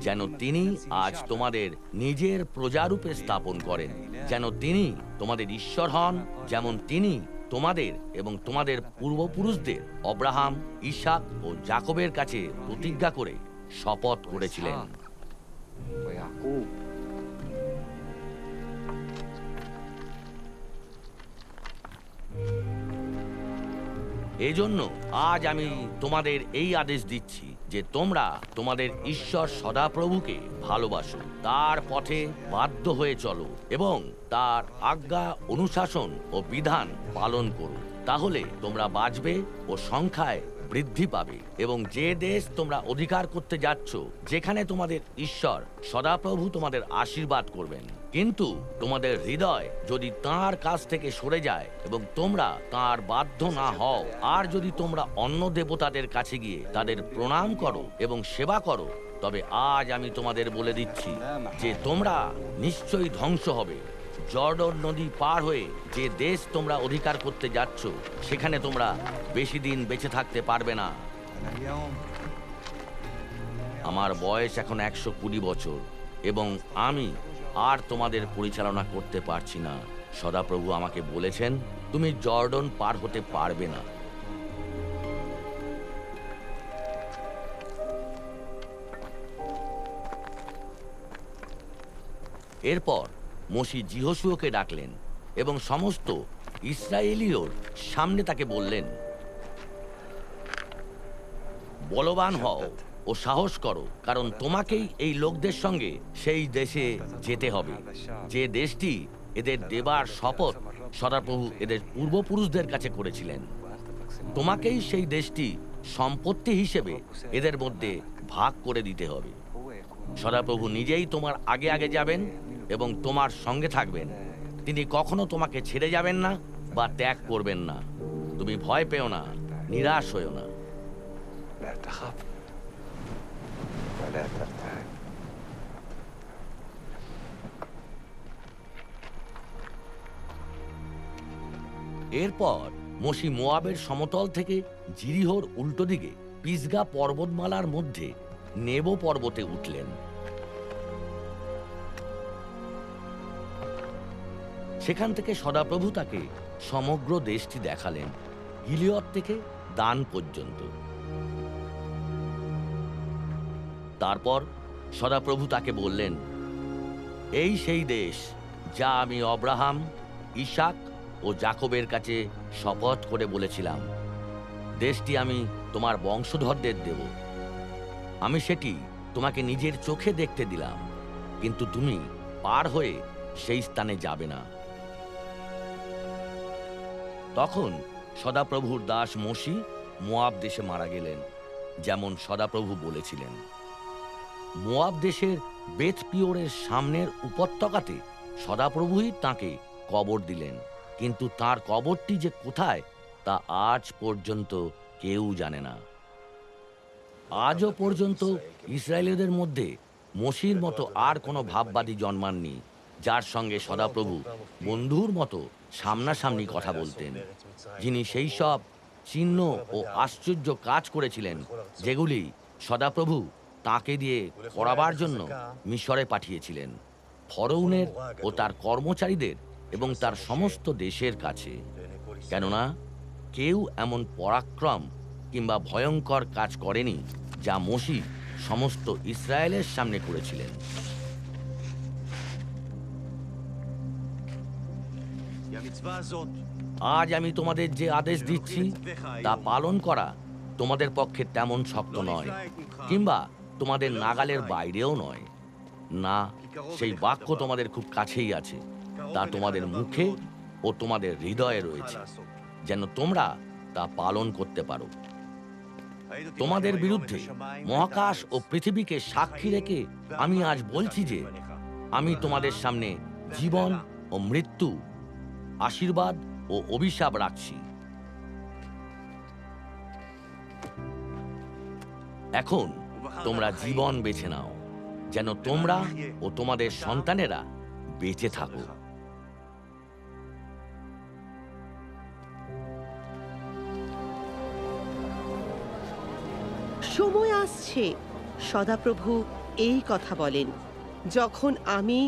Speaker 1: যেন তিনি আজ তোমাদের নিজের প্রজারূপে স্থাপন করেন, যেন তিনি তোমাদের ঈশ্বর হন, যেমন তিনি তোমাদের এবং তোমাদের পূর্বপুরুষদের অব্রাহাম, ইসাক ও জাকবের কাছে প্রতিজ্ঞা করে শপথ করেছিলেন।
Speaker 3: ويعقوب
Speaker 1: এজন্য আজ আমি তোমাদের এই আদেশ দিচ্ছি যে তোমরা তোমাদের ঈশ্বর সদাপ্রভুকে ভালোবাসো, তার পথে বাধ্য হয়ে চলো এবং তার আজ্ঞা, অনুশাসন ও বিধান পালন করো। তাহলে তোমরা বাঁচবে ও সংখ্যায় বৃদ্ধি পাবে এবং যে দেশ তোমরা অধিকার করতে যাচ্ছ, যেখানে তোমাদের ঈশ্বর সদাপ্রভু তোমাদের আশীর্বাদ করবেন। কিন্তু তোমাদের হৃদয় যদি তাঁর কাছ থেকে সরে যায় এবং তোমরা তাঁর বাধ্য না হও, আর যদি তোমরা অন্য দেবতাদের কাছে গিয়ে তাদের প্রণাম করো এবং সেবা করো, তবে আজ আমি তোমাদের বলে দিচ্ছি যে তোমরা নিশ্চয়ই ধ্বংস হবে। জর্ডন নদী পার হয়ে যে দেশ তোমরা অধিকার করতে যাচ্ছ, সেখানে তোমরা বেশি দিন বেঁচে থাকতে পারবে না।
Speaker 3: أنا اليوم
Speaker 1: আমার বয়স এখন 120 বছর এবং আমি আর তোমাদের পরিচালনা করতে পারছি না। সদাপ্রভু আমাকে বলেছেন, তুমি জর্ডন পার হতে পারবে না। এরপর মোশি জিহোশুয়াকে ডাকলেন এবং সমস্ত ইসরায়েলীয়র সামনে তাকে বললেন, বলবান হও ও সাহস করো, কারণ তোমাকেই এই লোকদের সঙ্গে সেই দেশে যেতে হবে, যে দেশটি এদের দেবার শপথ সদাপ্রভু এদের পূর্বপুরুষদের কাছে করেছিলেন। তোমাকেই সেই দেশটি সম্পত্তি হিসেবে এদের মধ্যে ভাগ করে দিতে হবে। সদাপ্রভু নিজেই তোমার আগে আগে যাবেন এবং তোমার সঙ্গে থাকবেন। তিনি কখনো তোমাকে ছেড়ে যাবেন না বা ত্যাগ করবেন না। তুমি ভয় পেও না, নিরাশ হয়েও না।
Speaker 3: لا تخف ولا ترتعب
Speaker 1: এরপর মোশি মোয়াবের সমতল থেকে জিরিহোর উল্টো দিকে পিসগা পর্বতমালার মধ্যে নেবো পর্বতে উঠলেন। সেখান থেকে সদাপ্রভু তাকে সমগ্র দেশটি দেখালেন, গিলিয়দ থেকে দান পর্যন্ত। তারপর সদাপ্রভু তাকে বললেন, এই সেই দেশ যা আমি অব্রাহাম, ইসাক ও জাকবের কাছে শপথ করে বলেছিলাম, দেশটি আমি তোমার বংশধরদের দেব। আমি সেটি তোমাকে নিজের চোখে দেখতে দিলাম, কিন্তু তুমি পার হয়ে সেই স্থানে যাবে না। তখন সদাপ্রভুর দাস মোশি মোয়াব দেশে মারা গেলেন, যেমন সদাপ্রভু বলেছিলেন। মোয়াব দেশের বেথ পিওরের সামনের উপত্যকাতে সদাপ্রভুই তাঁকে কবর দিলেন, কিন্তু তার কবরটি যে কোথায় তা আজ পর্যন্ত কেউ জানে না। আজও পর্যন্ত ইসরায়েলীদের মধ্যে মোশির মতো আর কোনো ভাববাদী জন্মাননি, যার সঙ্গে সদাপ্রভু বন্ধুর মতো সামনাসামনি কথা বলতেন, যিনি সেই সব চিহ্ন ও আশ্চর্য কাজ করেছিলেন যেগুলি সদাপ্রভু তাকে দিয়ে করাবার জন্য মিশরে পাঠিয়েছিলেন। ফরৌনের ও তার কর্মচারীদের এবং তার সমস্ত দেশের কাছে, কেননা কেউ এমন পরাক্রম কিংবা ভয়ঙ্কর কাজ করেনি যা মসিহ সমস্ত ইসরায়েলের সামনে করেছিলেন। আজ আমি তোমাদের যে আদেশ দিচ্ছি তা পালন করা তোমাদের পক্ষে তেমন শক্ত নয়, কিংবা তোমাদের নাগালের বাইরেও নয়। না, সেই বাক্য তোমাদের খুব কাছেই আছে, তা তোমাদের মুখে ও তোমাদের হৃদয়ে রয়েছে, যেন তোমরা তা পালন করতে পারো। তোমাদের বিরুদ্ধে মহাকাশ ও পৃথিবীকে সাক্ষী রেখে আমি আজ বলছি যে আমি তোমাদের সামনে জীবন ও মৃত্যু, আশীর্বাদ ও অভিশাপ রাখছি। এখন তোমরা জীবন বেছে নাও, যেন তোমরা ও তোমাদের সন্তানেরা বেঁচে থাকো।
Speaker 4: সময় আসছে, সদাপ্রভু এই কথা বলেন, যখন আমি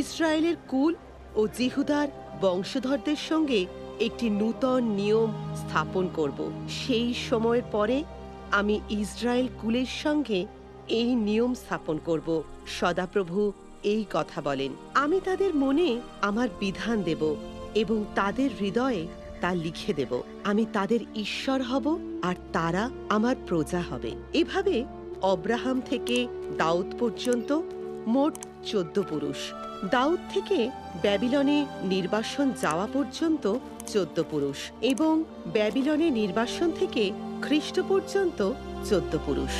Speaker 4: ইসরায়েলের কুল ও জিহুদার বংশধরদের সঙ্গে একটি নূতন নিয়ম স্থাপন করব। সেই সময়ের পরে আমি ইসরায়েল কুলের সঙ্গে এই নিয়ম স্থাপন করব। সদাপ্রভু এই কথা বলেন, আমি তাদের মনে আমার বিধান দেব এবং তাদের হৃদয়ে তা লিখে দেব। আমি তাদের ঈশ্বর হব আর তারা আমার প্রজা হবে। এভাবে অব্রাহাম থেকে দাউদ পর্যন্ত মোট 14 পুরুষ, দাউদ থেকে ব্যাবিলনে নির্বাসন যাওয়া পর্যন্ত 14 পুরুষ এবং ব্যাবিলনে নির্বাসন থেকে খ্রিস্ট পর্যন্ত 14 পুরুষ।